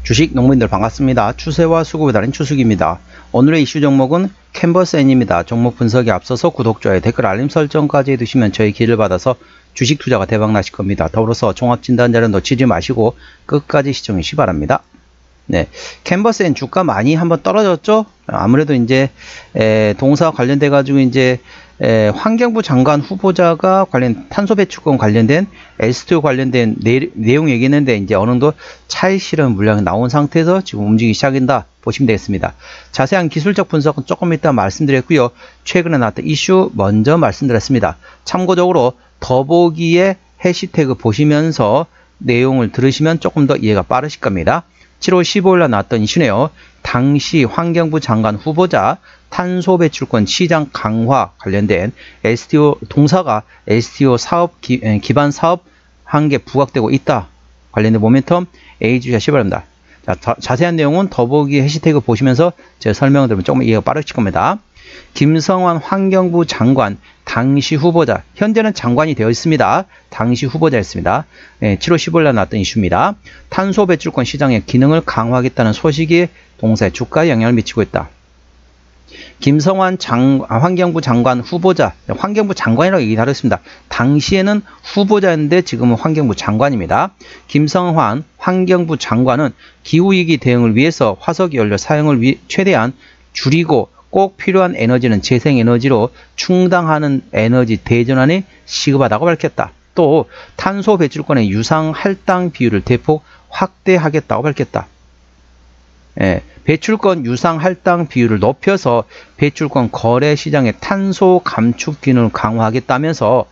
주식 농민들 반갑습니다. 추세와 수급에 달인 추수기입니다. 오늘의 이슈 종목은 캔버스N입니다. 종목 분석에 앞서서 구독, 좋아요, 댓글, 알림 설정까지 해두시면 저희 길을 받아서 주식 투자가 대박 나실 겁니다. 더불어서 종합진단자료 놓치지 마시고 끝까지 시청해 주시기 바랍니다. 네, 캔버스N 주가 많이 한번 떨어졌죠? 아무래도 이제 동사 관련돼 가지고 이제 환경부 장관 후보자가 관련 탄소 배출권 관련된 S2 관련된 내용 얘기했는데 이제 어느 정도 차익 실현 물량이 나온 상태에서 지금 움직이기 시작한다 보시면 되겠습니다. 자세한 기술적 분석은 조금 이따 말씀드렸고요. 최근에 나왔던 이슈 먼저 말씀드렸습니다. 참고적으로 더보기에 해시태그 보시면서 내용을 들으시면 조금 더 이해가 빠르실 겁니다. 7월 15일날 나왔던 이슈네요. 당시 환경부 장관 후보자 탄소 배출권 시장 강화 관련된 STO 동사가 STO 사업 기반 사업 한계 부각되고 있다. 관련된 모멘텀 A 주시기 바랍니다. 자, 자세한 내용은 더보기 해시태그 보시면서 제가 설명을 드리면 조금 이해가 빠르실 겁니다. 김성환 환경부 장관 당시 후보자, 현재는 장관이 되어 있습니다. 당시 후보자였습니다. 7월 15일날 나왔던 이슈입니다. 탄소 배출권 시장의 기능을 강화하겠다는 소식이 동사의 주가에 영향을 미치고 있다. 김성환 환경부 장관 후보자, 환경부 장관이라고 얘기하셨습니다. 당시에는 후보자였는데 지금은 환경부 장관입니다. 김성환 환경부 장관은 기후위기 대응을 위해서 화석연료 사용을 최대한 줄이고 꼭 필요한 에너지는 재생에너지로 충당하는 에너지 대전환이 시급하다고 밝혔다. 또 탄소 배출권의 유상 할당 비율을 대폭 확대하겠다고 밝혔다. 배출권 유상 할당 비율을 높여서 배출권 거래 시장의 탄소 감축 기능을 강화하겠다면서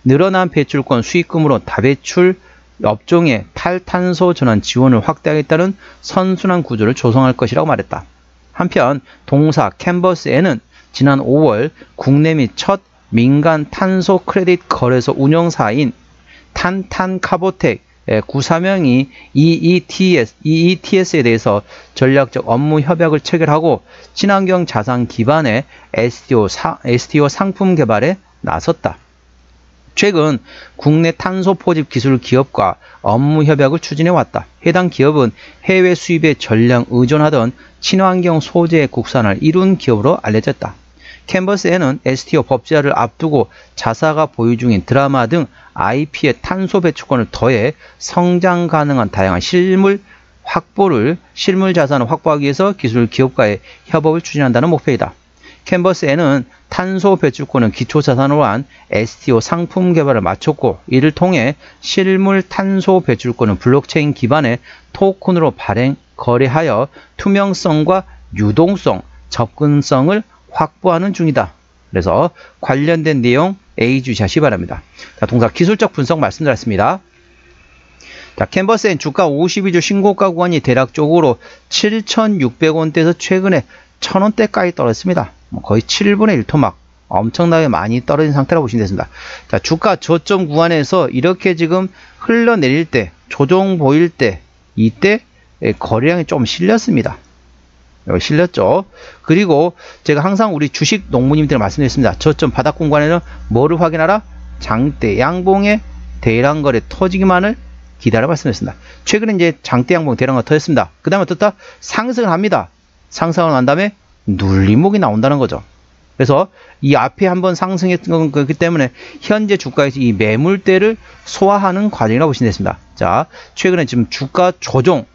늘어난 배출권 수익금으로 다배출 업종의 탈탄소 전환 지원을 확대하겠다는 선순환 구조를 조성할 것이라고 말했다. 한편 동사 캔버스N은 지난 5월 국내 및 첫 민간 탄소 크레딧 거래소 운영사인 탄탄카보텍 구사명이 EETS에 대해서 전략적 업무 협약을 체결하고 친환경 자산 기반의 STO 상품 개발에 나섰다. 최근 국내 탄소 포집 기술 기업과 업무 협약을 추진해 왔다. 해당 기업은 해외 수입에 전량 의존하던 친환경 소재 국산을 이룬 기업으로 알려졌다. 캔버스N은 STO 법제화를 앞두고 자사가 보유 중인 드라마 등 IP의 탄소 배출권을 더해 성장 가능한 다양한 실물 자산을 확보하기 위해서 기술 기업과의 협업을 추진한다는 목표이다. 캔버스N은 탄소 배출권을 기초자산으로 한 STO 상품 개발을 마쳤고 이를 통해 실물 탄소 배출권을 블록체인 기반의 토큰으로 발행, 거래하여 투명성과 유동성, 접근성을 확보하는 중이다. 그래서 관련된 내용 A 주시기 바랍니다. 자, 동사 기술적 분석 말씀드렸습니다. 자, 캔버스N 주가 52주 신고가 구간이 대략적으로 7,600원대에서 최근에 1,000원대까지 떨어졌습니다. 거의 7분의 1 토막 엄청나게 많이 떨어진 상태라고 보시면 되겠습니다. 자, 주가 저점 구간에서 이렇게 지금 흘러내릴 때, 조정 보일 때, 이때 거래량이 좀 실렸습니다. 여기 실렸죠. 그리고 제가 항상 우리 주식 농부님들 말씀드렸습니다. 저점 바닥 공간에는 뭐를 확인하라? 장대 양봉의 대량 거래 터지기만을 기다려 말씀드렸습니다. 최근에 이제 장대 양봉 대량 거래 터졌습니다. 그 다음에 어떻다? 상승을 합니다. 상승을 한 다음에 눌림목이 나온다는 거죠. 그래서 이 앞에 한번 상승했던 거기 때문에 현재 주가에서 이 매물대를 소화하는 과정이라고 보시면 되겠습니다. 자, 최근에 지금 주가 조정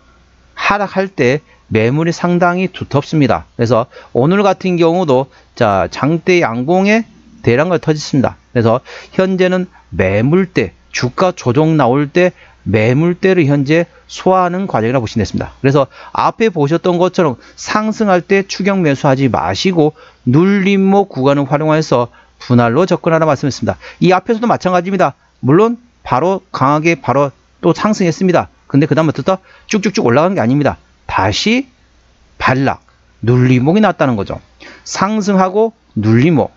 하락할 때 매물이 상당히 두텁습니다. 그래서 오늘 같은 경우도 자, 장대 양봉에 대량가 터졌습니다. 그래서 현재는 매물대, 주가 조정 나올 때 매물대를 현재 소화하는 과정이라고 보시면 되겠습니다. 그래서 앞에 보셨던 것처럼 상승할 때 추격 매수하지 마시고 눌림목 구간을 활용해서 분할로 접근하라 말씀했습니다. 이 앞에서도 마찬가지입니다. 물론 바로 강하게 바로 또 상승했습니다. 근데 그 다음에 어떻다? 쭉쭉쭉 올라가는 게 아닙니다. 다시 반락, 눌림목이 나왔다는 거죠. 상승하고 눌림목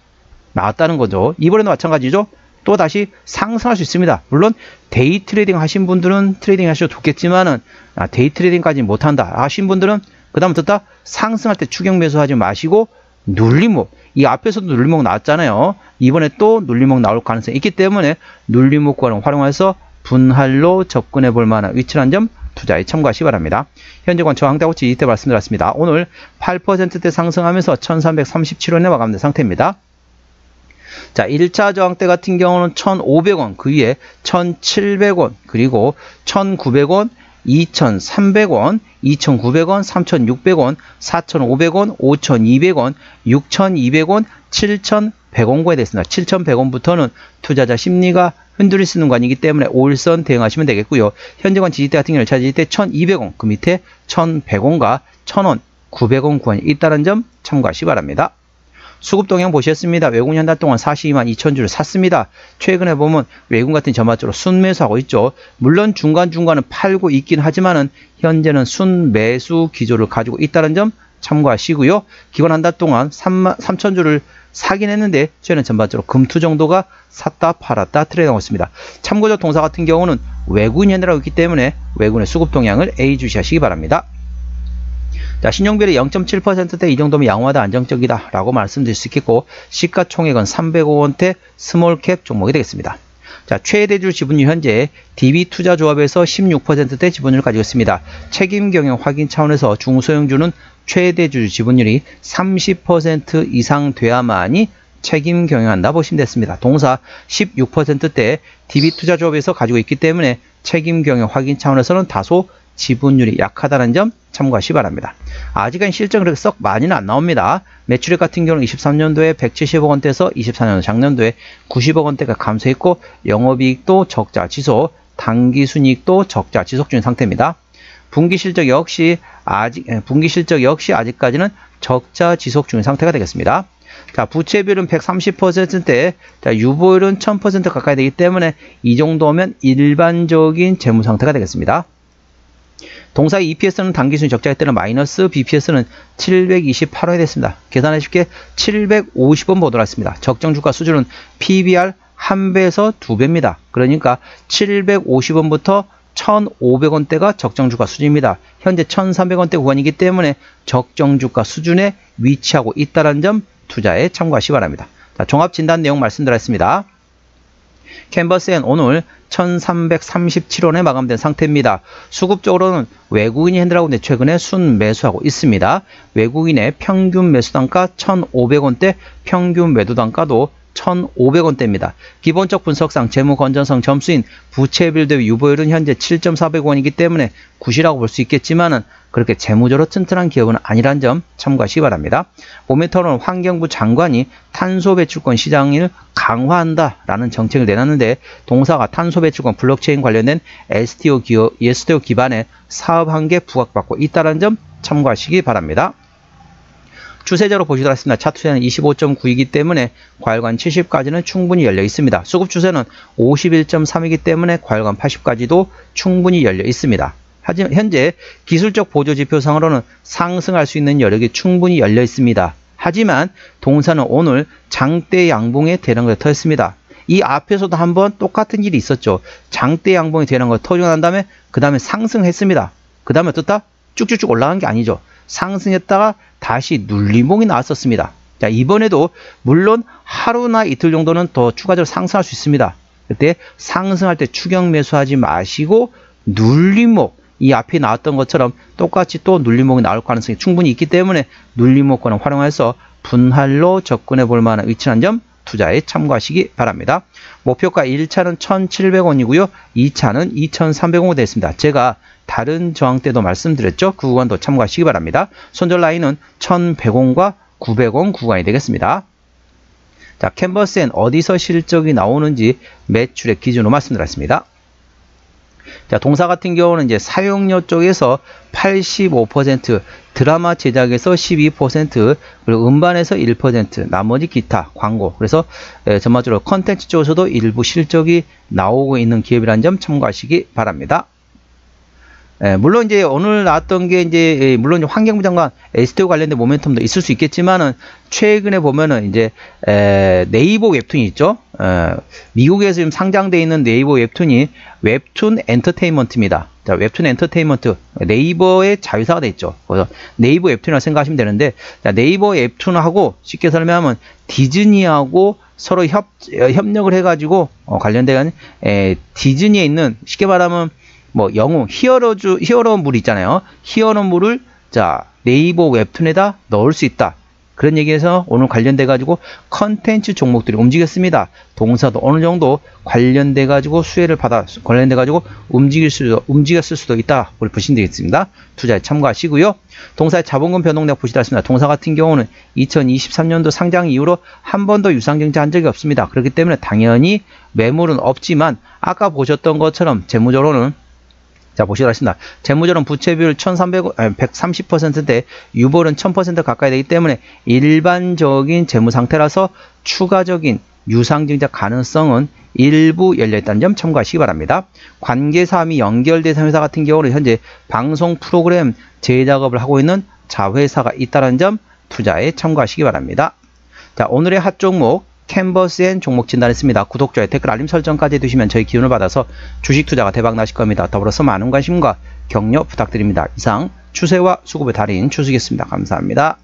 나왔다는 거죠. 이번에도 마찬가지죠. 또 다시 상승할 수 있습니다. 물론 데이 트레이딩 하신 분들은 트레이딩 하셔도 좋겠지만은 데이 트레이딩까지 못한다 하신 분들은 그 다음 듣다 상승할 때 추격 매수하지 마시고 눌림목, 이 앞에서도 눌림목 나왔잖아요. 이번에 또 눌림목 나올 가능성이 있기 때문에 눌림목 구간을 활용해서 분할로 접근해 볼 만한 위치라는 점 투자에 참고하시기 바랍니다. 현재권 저항대하고 지지대 말씀드렸습니다. 오늘 8%대 상승하면서 1337원에 마감된 상태입니다. 자, 1차 저항대 같은 경우는 1,500원, 그 위에 1,700원, 그리고 1,900원, 2,300원, 2,900원, 3,600원, 4,500원, 5,200원, 6,200원, 7,100원권이 됐습니다. 7,100원부터는 투자자 심리가 흔들릴 수 있는 구간이기 때문에 올선 대응하시면 되겠고요. 현재권 지지대 같은 경우는 1차 지지대 1,200원, 그 밑에 1,100원과 1,000원, 900원 구간이 있다는 점 참고하시기 바랍니다. 수급 동향 보셨습니다. 외국인 한 달 동안 42만 2천 주를 샀습니다. 최근에 보면 외국인 같은 전반적으로 순매수하고 있죠. 물론 중간중간은 팔고 있긴 하지만은 현재는 순매수 기조를 가지고 있다는 점 참고하시고요. 기관 한 달 동안 3천 주를 사긴 했는데 저희는 전반적으로 금투 정도가 샀다 팔았다 트레이드하고 있습니다. 참고적 동사 같은 경우는 외국인 현대라고 있기 때문에 외국인의 수급 동향을 A 주시하시기 바랍니다. 자, 신용비율이 0.7%대 이 정도면 양호하다 안정적이다 라고 말씀드릴 수 있겠고, 시가총액은 300억원대 스몰캡 종목이 되겠습니다. 자, 최대주 지분율 현재 DB투자조합에서 16%대 지분율을 가지고 있습니다. 책임경영 확인 차원에서 중소형주는 최대주 지분율이 30% 이상 돼야만이 책임 경영한다 보시면 됐습니다. 동사 16%대 DB투자조합에서 가지고 있기 때문에 책임 경영 확인 차원에서는 다소 지분율이 약하다는 점 참고하시기 바랍니다. 아직은 실적은 그렇게 썩 많이는 안 나옵니다. 매출액 같은 경우는 23년도에 170억원대에서 24년도 작년도에 90억원대가 감소했고, 영업이익도 적자 지속, 당기순이익도 적자 지속 중인 상태입니다. 분기 실적 역시 아직까지는 적자 지속 중인 상태가 되겠습니다. 자, 부채비율은 130%대, 자, 유보율은 1000% 가까이 되기 때문에 이 정도면 일반적인 재무 상태가 되겠습니다. 동사의 EPS는 당기순이 적자일 때는 마이너스, BPS는 728원이 됐습니다. 계산해 쉽게 750원 보도록 했습니다. 적정주가 수준은 PBR 1배에서 2배입니다. 그러니까 750원부터 1,500원대가 적정주가 수준입니다. 현재 1,300원대 구간이기 때문에 적정주가 수준에 위치하고 있다는 점 투자에 참고하시기 바랍니다. 자, 종합진단 내용 말씀드렸습니다. 캔버스엔 오늘 1337원에 마감된 상태입니다. 수급적으로는 외국인이 핸들하고 있는데 최근에 순매수하고 있습니다. 외국인의 평균 매수단가 1,500원대, 평균 매도단가도 1,500원대입니다. 기본적 분석상 재무 건전성 점수인 부채비율 대비 유보율은 현재 7.400원이기 때문에 굿이라고 볼 수 있겠지만은 그렇게 재무적으로 튼튼한 기업은 아니란 점 참고하시기 바랍니다. 모멘텀은 환경부 장관이 탄소 배출권 시장을 강화한다라는 정책을 내놨는데, 동사가 탄소 배출권 블록체인 관련된 STO 기반의 사업 한계 부각받고 있다는 점 참고하시기 바랍니다. 추세적으로 보시도록 하겠습니다. 차트 추세는 25.9이기 때문에 과열관 70까지는 충분히 열려 있습니다. 수급 추세는 51.3이기 때문에 과열관 80까지도 충분히 열려 있습니다. 하지만 현재 기술적 보조 지표상으로는 상승할 수 있는 여력이 충분히 열려 있습니다. 하지만 동사는 오늘 장대 양봉의 대량을 터졌습니다. 이 앞에서도 한번 똑같은 일이 있었죠. 장대 양봉이 대량을 터지고 난 다음에 그 다음에 상승했습니다. 그 다음에 어떻다? 쭉쭉쭉 올라간 게 아니죠. 상승했다가 다시 눌림봉이 나왔었습니다. 자, 이번에도 물론 하루나 이틀 정도는 더 추가적으로 상승할 수 있습니다. 그때 상승할 때 추격 매수하지 마시고 눌림목, 이 앞에 나왔던 것처럼 똑같이 또 눌림목이 나올 가능성이 충분히 있기 때문에 눌림목권을 활용해서 분할로 접근해 볼 만한 위치한 점 투자에 참고하시기 바랍니다. 목표가 1차는 1,700원이고요. 2차는 2,300원이 됐습니다. 제가 다른 저항 때도 말씀드렸죠. 그 구간도 참고하시기 바랍니다. 손절 라인은 1,100원과 900원 구간이 되겠습니다. 자, 캔버스엔 어디서 실적이 나오는지 매출액 기준으로 말씀드렸습니다. 자, 동사 같은 경우는 이제 사용료 쪽에서 85%, 드라마 제작에서 12%, 그리고 음반에서 1%, 나머지 기타, 광고. 그래서 전반적으로 컨텐츠 쪽에서도 일부 실적이 나오고 있는 기업이라는 점 참고하시기 바랍니다. 물론 이제 오늘 나왔던 게 이제 물론 환경부 장관 STO 관련된 모멘텀도 있을 수 있겠지만은 최근에 보면은 이제 네이버 웹툰이 있죠. 미국에서 지금 상장되어 있는 네이버 웹툰이 웹툰 엔터테인먼트입니다. 자, 웹툰 엔터테인먼트, 네이버의 자회사가 돼 있죠. 그래서 네이버 웹툰이라고 생각하시면 되는데, 자, 네이버 웹툰하고 쉽게 설명하면 디즈니하고 서로 협력을 해가지고 관련된 디즈니에 있는, 쉽게 말하면 뭐 영웅, 히어로물 있잖아요. 히어로물을 자 네이버 웹툰에다 넣을 수 있다. 그런 얘기에서 오늘 관련돼 가지고 컨텐츠 종목들이 움직였습니다. 동사도 어느 정도 관련돼 가지고 수혜를 받아 관련돼 가지고 움직였을 수도 있다. 보시면 되겠습니다. 투자에 참고하시고요. 동사의 자본금 변동량 보시다 했습니다. 동사 같은 경우는 2023년도 상장 이후로 한 번도 유상증자 한 적이 없습니다. 그렇기 때문에 당연히 매물은 없지만 아까 보셨던 것처럼 재무적으로는 자, 보시도록 하겠습니다. 재무적으로는 부채 비율 130%대 유볼은 1000% 가까이 되기 때문에 일반적인 재무 상태라서 추가적인 유상증자 가능성은 일부 열려있다는 점 참고하시기 바랍니다. 관계사함이 연결된 회사 같은 경우는 현재 방송 프로그램 제작업을 하고 있는 자회사가 있다는 점 투자에 참고하시기 바랍니다. 자, 오늘의 핫 종목 캔버스엔 종목 진단했습니다. 구독, 좋아요, 댓글, 알림 설정까지 해두시면 저희 기운을 받아서 주식 투자가 대박 나실 겁니다. 더불어서 많은 관심과 격려 부탁드립니다. 이상 추세와 수급의 달인 추수겠습니다. 감사합니다.